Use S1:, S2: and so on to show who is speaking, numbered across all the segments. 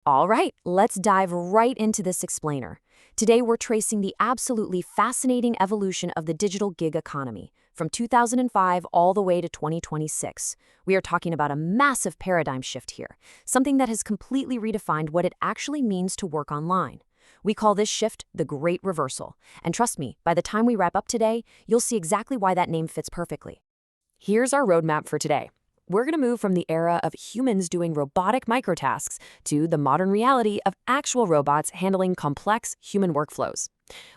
S1: All right, let's dive right into this explainer. Today, we're tracing the absolutely fascinating evolution of the digital gig economy from 2005 all the way to 2026. We are talking about a massive paradigm shift here, something that has completely redefined what it actually means to work online. We call this shift the Great Reversal. And trust me, by the time we wrap up today, you'll see exactly why that name fits perfectly. Here's our roadmap for today. We're going to move from the era of humans doing robotic microtasks to the modern reality of actual robots handling complex human workflows.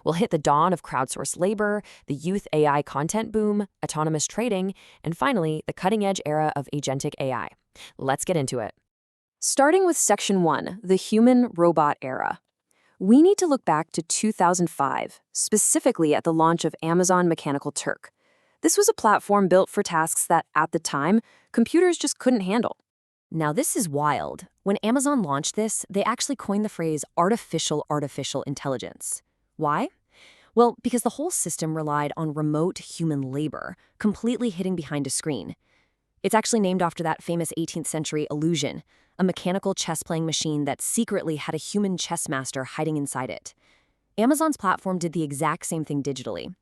S1: We'll hit the dawn of crowdsourced labor, the youth AI content boom, autonomous trading, and finally, the cutting-edge era of agentic AI. Let's get into it. Starting with Section 1, the human-robot era. We need to look back to 2005, specifically at the launch of Amazon Mechanical Turk. This was a platform built for tasks that, at the time, computers just couldn't handle. Now, this is wild. When Amazon launched this, they actually coined the phrase artificial intelligence. Why? Well, because the whole system relied on remote human labor, completely hidden behind a screen. It's actually named after that famous 18th century illusion, a mechanical chess-playing machine that secretly had a human chess master hiding inside it. Amazon's platform did the exact same thing digitally.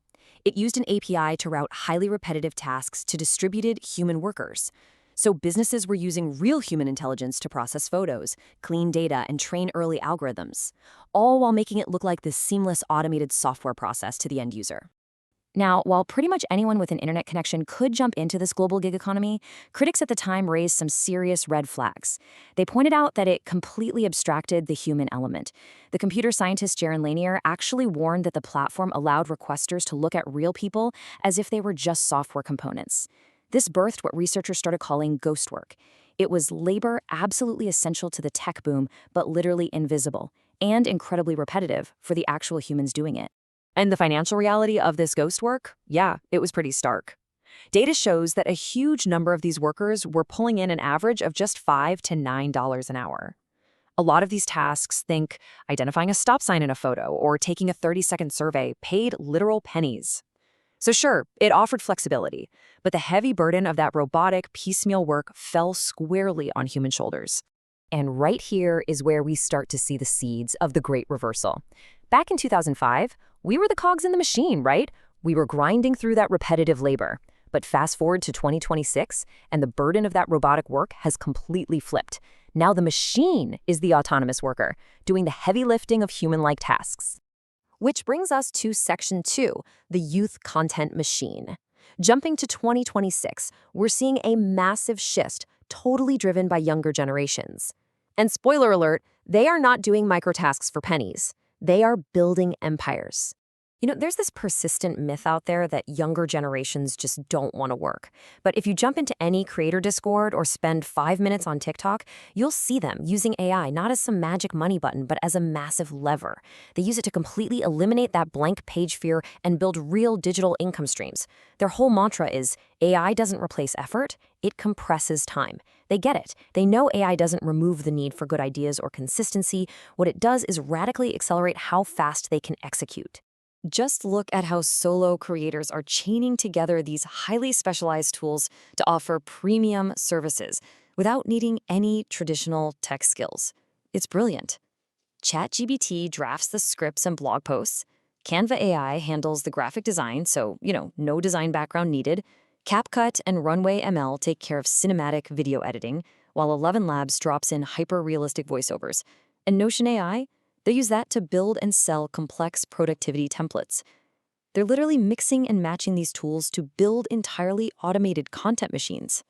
S1: It used an API to route highly repetitive tasks to distributed human workers. So businesses were using real human intelligence to process photos, clean data, and train early algorithms, all while making it look like this seamless automated software process to the end user. Now, while pretty much anyone with an internet connection could jump into this global gig economy, critics at the time raised some serious red flags. They pointed out that it completely abstracted the human element. The computer scientist Jaron Lanier actually warned that the platform allowed requesters to look at real people as if they were just software components. This birthed what researchers started calling ghost work. It was labor absolutely essential to the tech boom, but literally invisible, and incredibly repetitive for the actual humans doing it. And the financial reality of this ghost work? Yeah, it was pretty stark. Data shows that a huge number of these workers were pulling in an average of just $5 to $9 an hour. A lot of these tasks, think identifying a stop sign in a photo or taking a 30-second survey, paid literal pennies. So sure, it offered flexibility, but the heavy burden of that robotic, piecemeal work fell squarely on human shoulders. And right here is where we start to see the seeds of the Great Reversal. Back in 2005, we were the cogs in the machine, right? We were grinding through that repetitive labor. But fast forward to 2026, and the burden of that robotic work has completely flipped. Now the machine is the autonomous worker, doing the heavy lifting of human-like tasks. Which brings us to Section 2, the youth content machine. Jumping to 2026, we're seeing a massive shift, totally driven by younger generations. And spoiler alert, they are not doing microtasks for pennies. They are building empires. There's this persistent myth out there that younger generations just don't want to work. But if you jump into any creator Discord or spend 5 minutes on TikTok, you'll see them using AI not as some magic money button, but as a massive lever. They use it to completely eliminate that blank page fear and build real digital income streams. Their whole mantra is, AI doesn't replace effort, it compresses time. They get it. They know AI doesn't remove the need for good ideas or consistency. What it does is radically accelerate how fast they can execute. Just look at how solo creators are chaining together these highly specialized tools to offer premium services without needing any traditional tech skills. It's brilliant. ChatGPT drafts the scripts and blog posts. Canva AI handles the graphic design, so, no design background needed. CapCut and Runway ML take care of cinematic video editing, while 11 Labs drops in hyper-realistic voiceovers. And Notion AI? They use that to build and sell complex productivity templates. They're literally mixing and matching these tools to build entirely automated content machines.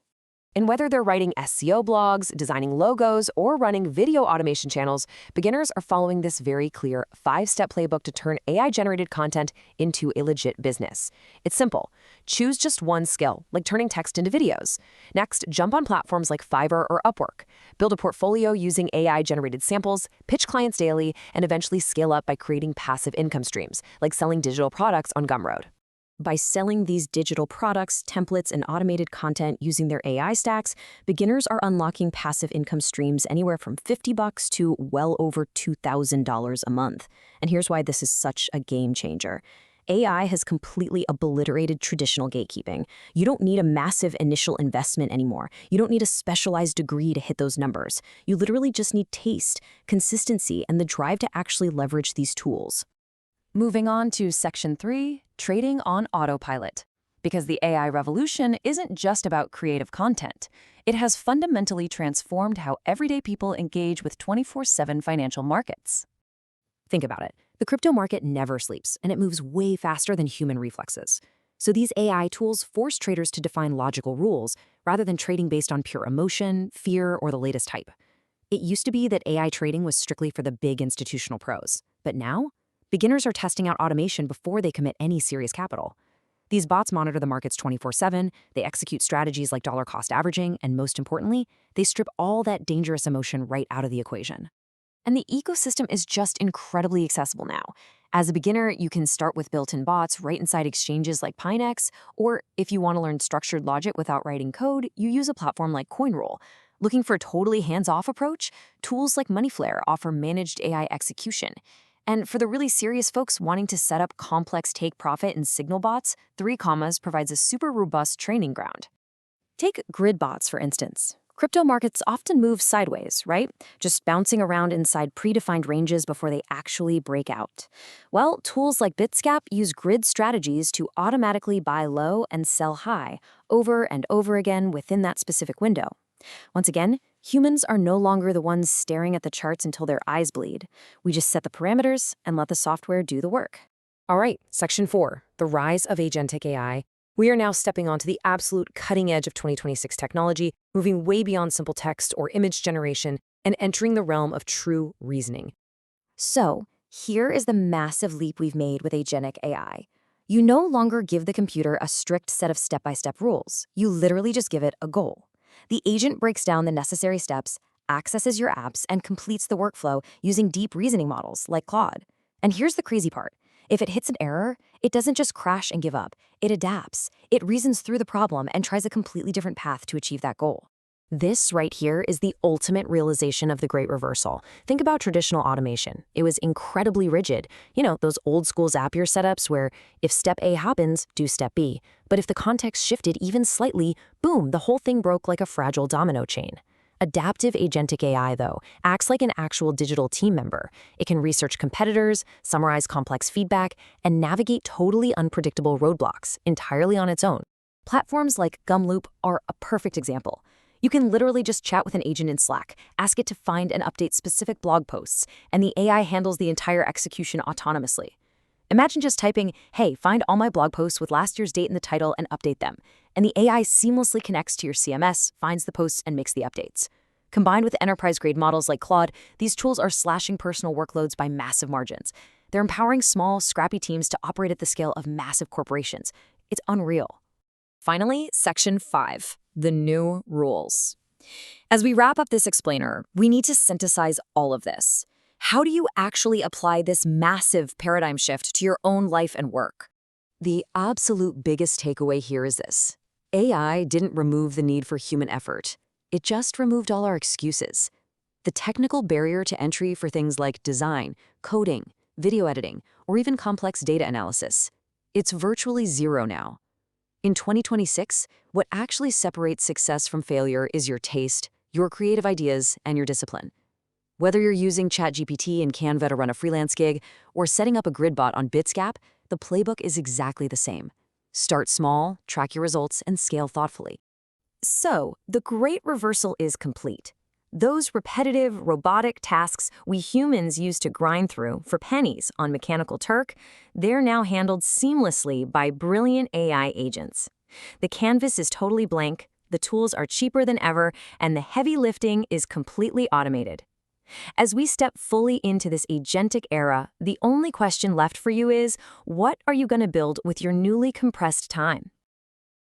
S1: And whether they're writing SEO blogs, designing logos, or running video automation channels, beginners are following this very clear 5-step playbook to turn AI-generated content into a legit business. It's simple. Choose just one skill, like turning text into videos. Next, jump on platforms like Fiverr or Upwork. Build a portfolio using AI-generated samples, pitch clients daily, and eventually scale up by creating passive income streams, like selling digital products on Gumroad. By selling these digital products, templates, and automated content using their AI stacks, beginners are unlocking passive income streams anywhere from $50 to well over $2,000 a month. And here's why this is such a game changer. AI has completely obliterated traditional gatekeeping. You don't need a massive initial investment anymore. You don't need a specialized degree to hit those numbers. You literally just need taste, consistency, and the drive to actually leverage these tools. Moving on to Section 3, Trading on Autopilot. Because the AI revolution isn't just about creative content. It has fundamentally transformed how everyday people engage with 24/7 financial markets. Think about it. The crypto market never sleeps, and it moves way faster than human reflexes. So these AI tools force traders to define logical rules rather than trading based on pure emotion, fear, or the latest hype. It used to be that AI trading was strictly for the big institutional pros. But now, beginners are testing out automation before they commit any serious capital. These bots monitor the markets 24/7, they execute strategies like dollar cost averaging, and most importantly, they strip all that dangerous emotion right out of the equation. And the ecosystem is just incredibly accessible now. As a beginner, you can start with built-in bots right inside exchanges like Pinex, or if you want to learn structured logic without writing code, you use a platform like CoinRoll. Looking for a totally hands-off approach? Tools like Moneyflare offer managed AI execution. And for the really serious folks wanting to set up complex take-profit and signal bots, 3 Commas provides a super robust training ground. Take grid bots, for instance. Crypto markets often move sideways, right? Just bouncing around inside predefined ranges before they actually break out. Well, tools like Bitscap use grid strategies to automatically buy low and sell high, over and over again within that specific window. Once again, humans are no longer the ones staring at the charts until their eyes bleed. We just set the parameters and let the software do the work. All right, Section 4, the rise of agentic AI. We are now stepping onto the absolute cutting edge of 2026 technology, moving way beyond simple text or image generation and entering the realm of true reasoning. So, here is the massive leap we've made with agentic AI. You no longer give the computer a strict set of step-by-step rules. You literally just give it a goal. The agent breaks down the necessary steps, accesses your apps, and completes the workflow using deep reasoning models like Claude. And here's the crazy part. If it hits an error, it doesn't just crash and give up. It adapts. It reasons through the problem and tries a completely different path to achieve that goal. This right here is the ultimate realization of the Great Reversal. Think about traditional automation. It was incredibly rigid. You know, those old school Zapier setups where if step A happens, do step B. But if the context shifted even slightly, boom, the whole thing broke like a fragile domino chain. Adaptive agentic AI, though, acts like an actual digital team member. It can research competitors, summarize complex feedback, and navigate totally unpredictable roadblocks entirely on its own. Platforms like Gumloop are a perfect example. You can literally just chat with an agent in Slack, ask it to find and update specific blog posts, and the AI handles the entire execution autonomously. Imagine just typing, "Hey, find all my blog posts with last year's date in the title and update them," and the AI seamlessly connects to your CMS, finds the posts, and makes the updates. Combined with enterprise-grade models like Claude, these tools are slashing personal workloads by massive margins. They're empowering small, scrappy teams to operate at the scale of massive corporations. It's unreal. Finally, Section 5, the new rules. As we wrap up this explainer, we need to synthesize all of this. How do you actually apply this massive paradigm shift to your own life and work? The absolute biggest takeaway here is this. AI didn't remove the need for human effort. It just removed all our excuses. The technical barrier to entry for things like design, coding, video editing, or even complex data analysis, it's virtually zero now. In 2026, what actually separates success from failure is your taste, your creative ideas, and your discipline. Whether you're using ChatGPT and Canva to run a freelance gig or setting up a grid bot on Bitscap, the playbook is exactly the same. Start small, track your results, and scale thoughtfully. So, the Great Reversal is complete. Those repetitive, robotic tasks we humans used to grind through for pennies on Mechanical Turk, they're now handled seamlessly by brilliant AI agents. The canvas is totally blank, the tools are cheaper than ever, and the heavy lifting is completely automated. As we step fully into this agentic era, the only question left for you is, what are you going to build with your newly compressed time?